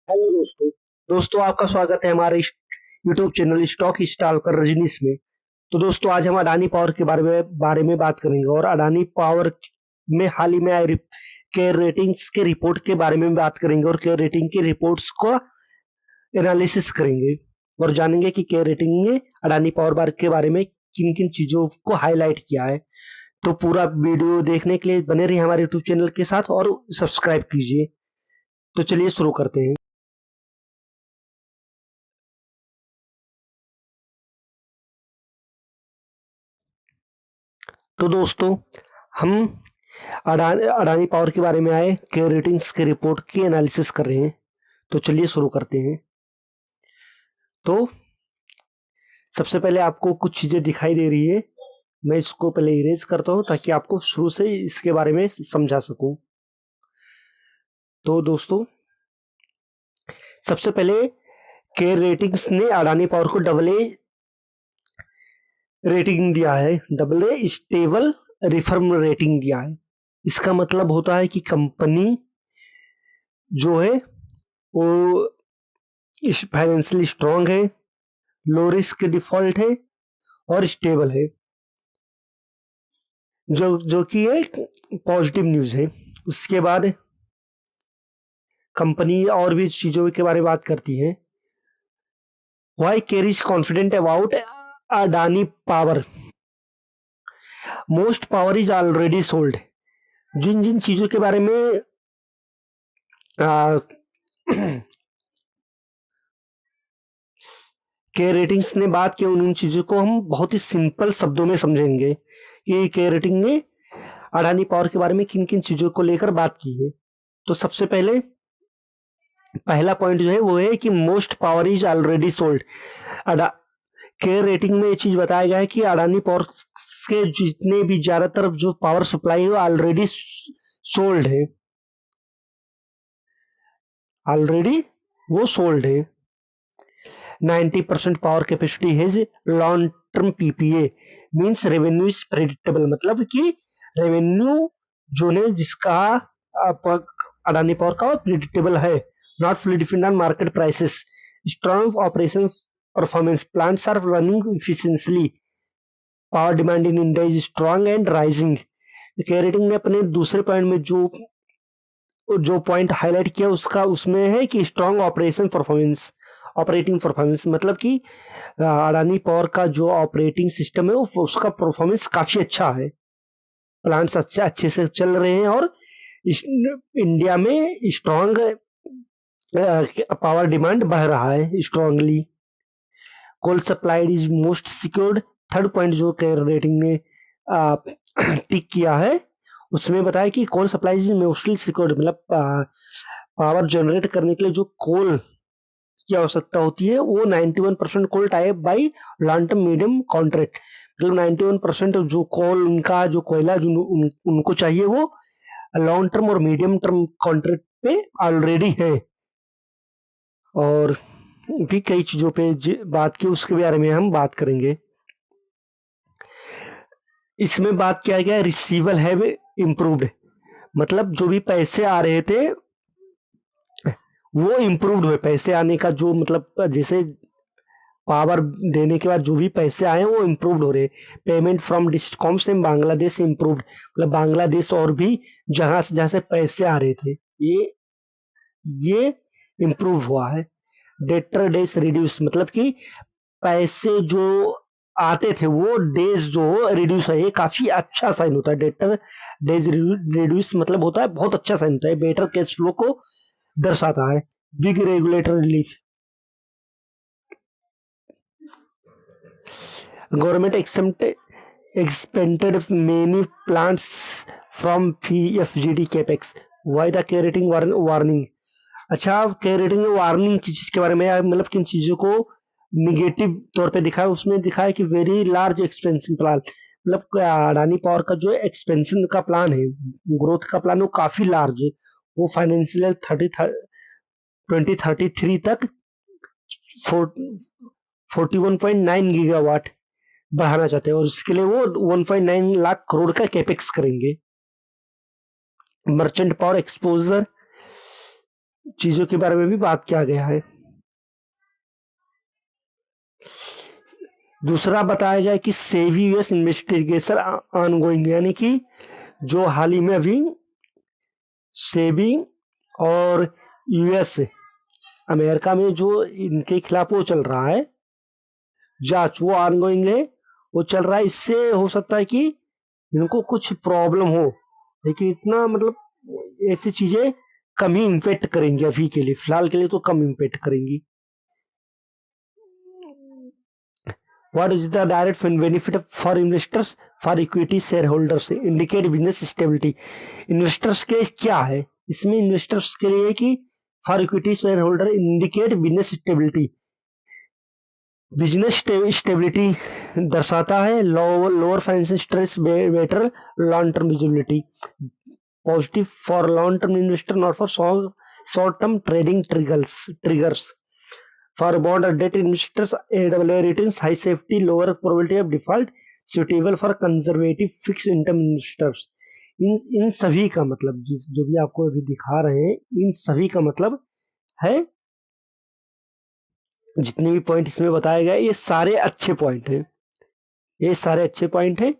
Hello दोस्तों। आपका स्वागत है हमारे YouTube channel stock stalker Rajneesh में। तो दोस्तों आज हम अडानी पावर के बारे में बात करेंगे और अडानी पावर में हाल ही में आए केयर रेटिंग्स के रिपोर्ट के बारे में बात करेंगे और केयर रेटिंग के रिपोर्ट्स को एनालिसिस करेंगे और जानेंगे कि केयर रेटिंग ने अडानी पावर के बारे में किन किन चीजों को हाईलाइट किया है। तो पूरा वीडियो देखने के लिए बने रहिए हमारे यूट्यूब चैनल के साथ और सब्सक्राइब कीजिए। तो चलिए शुरू करते हैं। तो दोस्तों हम अडानी पावर के बारे में आए केयर रेटिंग्स के रिपोर्ट की एनालिसिस कर रहे हैं। तो चलिए शुरू करते हैं। तो सबसे पहले आपको कुछ चीजें दिखाई दे रही है, मैं इसको पहले इरेज करता हूं ताकि आपको शुरू से इसके बारे में समझा सकूं। तो दोस्तों सबसे पहले केयर रेटिंग्स ने अडानी पावर को AA रेटिंग दिया है, AA स्टेबल रिफर्म रेटिंग दिया है। इसका मतलब होता है कि कंपनी जो है वो फाइनेंशियली स्ट्रांग है, लो रिस्क डिफॉल्ट है और स्टेबल है, जो कि एक पॉजिटिव न्यूज है। उसके बाद कंपनी और भी चीजों के बारे में बात करती है। Why care is confident about Adani power, most power is already sold. जिन जिन चीजों के बारे में केयर रेटिंग्स ने बात की, उन चीजों को हम बहुत ही सिंपल शब्दों में समझेंगे कि केयर रेटिंग ने अडानी पावर के बारे में किन किन चीजों को लेकर बात की है। तो सबसे पहले पहला पॉइंट जो है वो है कि most power is already sold. Care rating में ये चीज बताया गया है कि अडानी पावर के जितने भी ज्यादातर जो पावर सप्लाई है वो ऑलरेडी सोल्ड है, ऑलरेडी वो सोल्ड है। 90% पावर कैपेसिटी है long term PPA means revenue is predictable, मतलब कि रेवेन्यू जो है जिसका अडानी पावर का प्रेडिक्टेबल है, not fully depend on market prices, strong operations performance, plants are running efficiently, power demand in India is strong and rising. CARE rating ने अपने दूसरे पॉइंट में जो पॉइंट हाईलाइट किया उसमें है कि स्ट्रॉन्ग ऑपरेटिंग परफॉर्मेंस, मतलब कि अडानी पावर का जो ऑपरेटिंग सिस्टम है उसका परफॉर्मेंस काफी अच्छा है, प्लांट्स अच्छे से चल रहे हैं और इंडिया में स्ट्रॉन्ग पावर डिमांड बढ़ रहा है strongly. Coal supply is most secured. Third point जो केयर रेटिंग ने टिक किया है उसमें बताया कि coal supply is mostly secured, मतलब पावर जनरेट करने के लिए जो कोल की आवश्यकता होती है वो 91% coal type by long term medium contract, मतलब 91% जो कोल उनका जो कोयला जो उनको चाहिए वो लॉन्ग टर्म और मीडियम टर्म कॉन्ट्रैक्ट पे ऑलरेडी है। और भी कई चीजों पे बात की, उसके बारे में हम बात करेंगे। इसमें बात किया गया रिसीवल हैव इम्प्रूव्ड, मतलब जो भी पैसे आ रहे थे वो इम्प्रूव्ड हुए, पैसे आने का जो मतलब जैसे पावर देने के बाद जो भी पैसे आए वो इम्प्रूव्ड हो रहे। Payment from discoms in Bangladesh improved, मतलब बांग्लादेश और भी जहां से पैसे आ रहे थे ये इम्प्रूव हुआ है। डेटर डेज रिड्यूस, मतलब कि पैसे जो आते थे वो डेज जो रिड्यूस है, ये काफी अच्छा साइन होता है। डेटर डेज रिड्यूस मतलब होता है बहुत अच्छा साइन होता है, बेटर कैश फ्लो को दर्शाता है। Big regulator relief, government expended many plants from FGD capex, why the care rating warning। अच्छा, केयर रेटिंग में वार्निंग की चीज के बारे में, मतलब किन चीजों को निगेटिव तौर पे दिखाया, उसमें दिखाया कि वेरी लार्ज एक्सपेंशन प्लान, मतलब अडानी पावर का जो एक्सपेंशन का प्लान है, ग्रोथ का प्लान, वो काफी लार्ज है। वो फाइनेंशियल 2033 तक 41.9 गीगावाट बढ़ाना चाहते हैं और इसके लिए वो 1.9 लाख करोड़ का कैपेक्स करेंगे। मर्चेंट पावर एक्सपोजर चीजों के बारे में भी बात किया गया है। दूसरा बताया गया कि सेबी यूएस इन्वेस्टिगेशन ऑनगोइंग, यानी कि जो हाल ही में अभी सेबी और यूएस अमेरिका में जो इनके खिलाफ वो चल रहा है जांच, वो ऑनगोइंग है, वो चल रहा है। इससे हो सकता है कि इनको कुछ प्रॉब्लम हो, लेकिन इतना मतलब ऐसी चीजें कम ही इम्पैक्ट करेंगी अभी के लिए, फिलहाल के लिए तो कम इम्पैक्ट करेंगी। What is the direct benefit for investors for equity shareholders? Indicate business stability. Investors के क्या है इसमें? इन्वेस्टर्स के लिए कि for equity share holder indicate business stability, business stability दर्शाता है, lower financial stress, better long term visibility, positive for long term investor not for short term trading triggers, for bond और debt investors AA ratings, high safety, lower probability of default, suitable for conservative fix income investors. इन सभी का मतलब जो भी आपको अभी दिखा रहे हैं, इन सभी का मतलब है, जितने भी पॉइंट इसमें बताए गए ये सारे अच्छे पॉइंट हैं, ये सारे अच्छे पॉइंट हैं।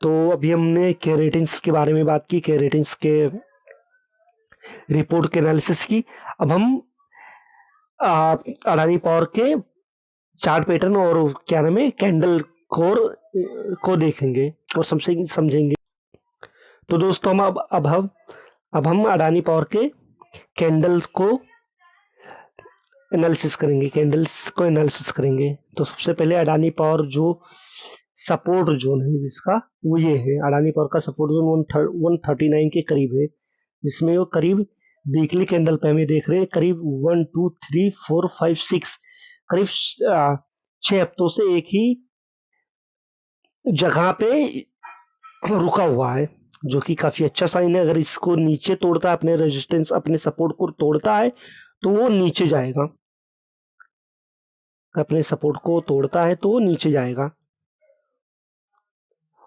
तो अभी हमने के रेटिंग्स के बारे में बात की, के रेटिंग्स के रिपोर्ट के एनालिसिस की। अब हम अडानी पावर के चार्ट पैटर्न और क्या नाम है कैंडल कोर को देखेंगे और समझेंगे। तो दोस्तों हम अब हम अडानी पावर के कैंडल्स को एनालिसिस करेंगे, कैंडल्स को एनालिसिस करेंगे। तो सबसे पहले अडानी पावर जो सपोर्ट जोन है इसका, वो ये है। अडानी पावर का सपोर्ट जोन 139 के करीब है, जिसमें वो करीब वीकली कैंडल पे हमें देख रहे हैं करीब 1 2 3 4 5 6 करीब 6 हफ्तों से एक ही जगह पे रुका हुआ है, जो कि काफी अच्छा साइन है। अगर इसको नीचे तोड़ता है, अपने रेजिस्टेंस अपने सपोर्ट को तोड़ता है तो वो नीचे जाएगा, अपने सपोर्ट को तोड़ता है तो वो नीचे जाएगा।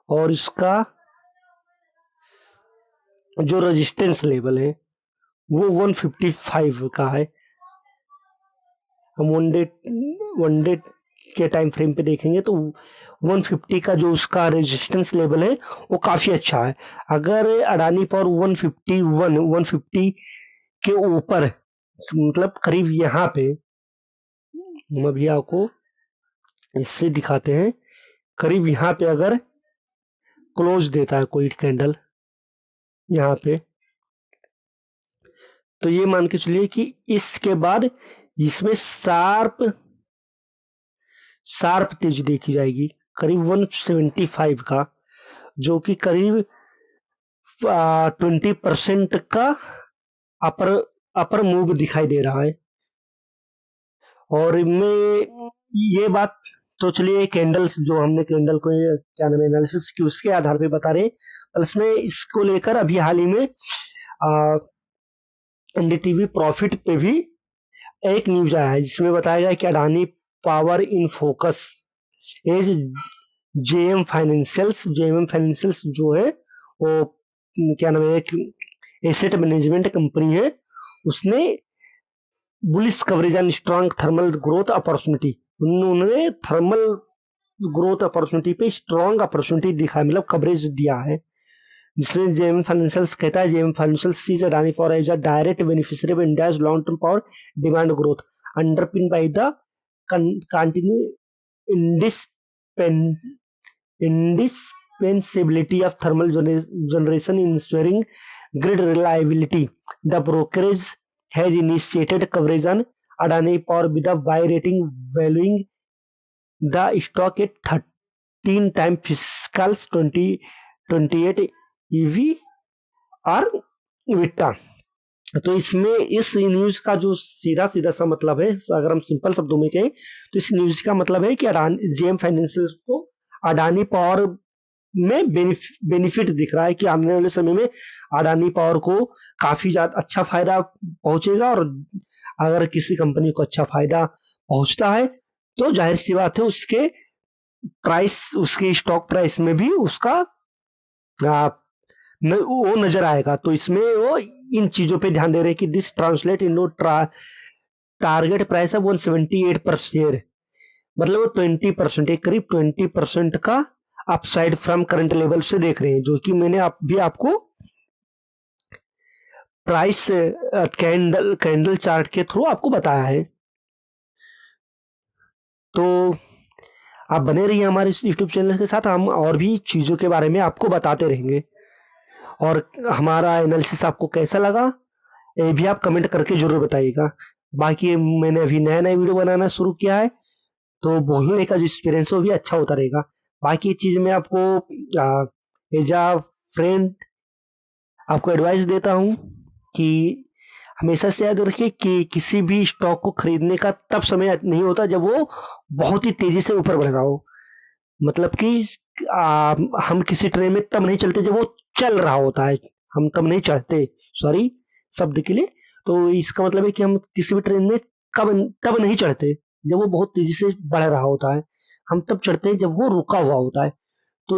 और इसका जो रेजिस्टेंस लेवल है वो 155 का है। हम वन डे के टाइम फ्रेम पे देखेंगे तो 150 का जो उसका रेजिस्टेंस लेवल है वो काफी अच्छा है। अगर अडानी पावर 150 के ऊपर, मतलब करीब यहाँ पे, हम अभी आपको इससे दिखाते हैं, करीब यहाँ पे अगर क्लोज देता है कोई कैंडल यहाँ पे, तो ये मान के चलिए कि इसके बाद इसमें शार्प तेज देखी जाएगी करीब 175 का, जो कि करीब 20% का अपर मूव दिखाई दे रहा है। और मैं ये बात तो चलिए कैंडल्स जो हमने कैंडल को क्या नाम है एनालिसिस की उसके आधार पे बता रहे, उसमें इसको लेकर अभी हाल ही में एनडीटीवी प्रॉफिट पे भी एक न्यूज आया है, जिसमें बताया गया कि Adani power in focus as JM financials जो है वो क्या नाम है एक एसेट मैनेजमेंट कंपनी है, उसने bullish coverage and strong thermal growth opportunity, उन्होंने थर्मल ग्रोथ अपॉर्चुनिटी पे स्ट्रॉन्ग अपॉर्चुनिटी दिखाया, मतलब कवरेज दिया है, जिसमें जेएम फाइनेंशियल्स कहता है JM financials sees Adani power as a direct beneficiary of India's long term power demand growth underpin by the continue indispensability of thermal generation in ensuring grid reliability. The brokerage has initiated coverage on Adani Power with a buy rating valuing the stock at 13 times fiscal 2028 EV और विटा। तो इसमें इस news का जो सीधा सा मतलब है, अगर हम सिंपल शब्दों में कहें तो इस न्यूज का मतलब है कि जेएम फाइनेंशियल को अडानी पावर में बेनिफिट दिख रहा है कि आने वाले समय में अडानी पावर को काफी ज्यादा अच्छा फायदा पहुंचेगा। और अगर किसी कंपनी को अच्छा फायदा पहुंचता है तो जाहिर सी बात है उसके प्राइस, उसके स्टॉक प्राइस में भी उसका वो नजर आएगा। तो इसमें वो इन चीजों पे ध्यान दे रहे हैं कि this translate in target price of 178 पर शेयर, मतलब वो 20%, एक करीब 20% का अपसाइड फ्रॉम करंट लेवल से देख रहे हैं, जो कि मैंने भी आपको प्राइस कैंडल चार्ट के थ्रू आपको बताया है। तो आप बने रहिए हमारे इस यूट्यूब चैनल के साथ, हम और भी चीज़ों के बारे में आपको बताते रहेंगे। और हमारा एनालिसिस आपको कैसा लगा ये भी आप कमेंट करके जरूर बताइएगा। बाकी मैंने अभी नया नया वीडियो बनाना शुरू किया है, तो बोलने का जो एक्सपीरियंस है वो भी अच्छा होता रहेगा। बाकी चीज़ मैं आपको एज अ फ्रेंड आपको एडवाइस देता हूँ कि हमेशा से याद रखिए कि किसी भी स्टॉक को खरीदने का तब समय नहीं होता जब वो बहुत ही तेजी से ऊपर बढ़ रहा हो। मतलब कि हम किसी ट्रेन में तब नहीं चलते जब वो चल रहा होता है, हम तब नहीं चढ़ते, सॉरी शब्द के लिए। तो इसका मतलब है कि हम किसी भी ट्रेन में तब नहीं चढ़ते जब वो बहुत तेजी से बढ़ रहा होता है, हम तब चढ़ते हैं जब वो रुका हुआ होता है। तो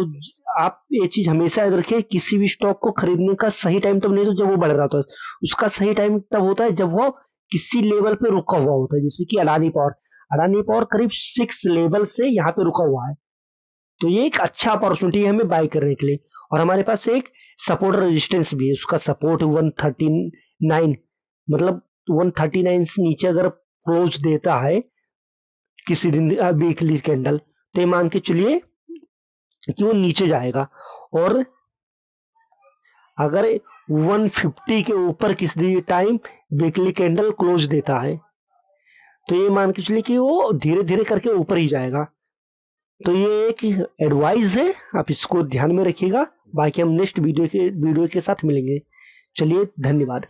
आप ये चीज हमेशा याद रखिए, किसी भी स्टॉक को खरीदने का सही टाइम तब नहीं तो जब वो बढ़ रहा होता है, उसका सही टाइम तब होता है जब वो किसी लेवल पे रुका हुआ होता है। जैसे कि अडानी पावर करीब 6 लेवल से यहाँ पे रुका हुआ है, तो ये एक अच्छा अपॉर्चुनिटी है हमें बाय करने के लिए। और हमारे पास एक सपोर्ट रेजिस्टेंस भी है, उसका सपोर्ट 139, मतलब 139 से नीचे अगर क्लोज देता है किसी दिन वीकली कैंडल, तो ये मान के चलिए कि वो नीचे जाएगा। और अगर 150 के ऊपर किसी टाइम वीकली कैंडल क्लोज देता है, तो ये मान के चलिए कि वो धीरे धीरे करके ऊपर ही जाएगा। तो ये एक एडवाइस है, आप इसको ध्यान में रखिएगा। बाकी हम नेक्स्ट वीडियो के साथ मिलेंगे। चलिए, धन्यवाद।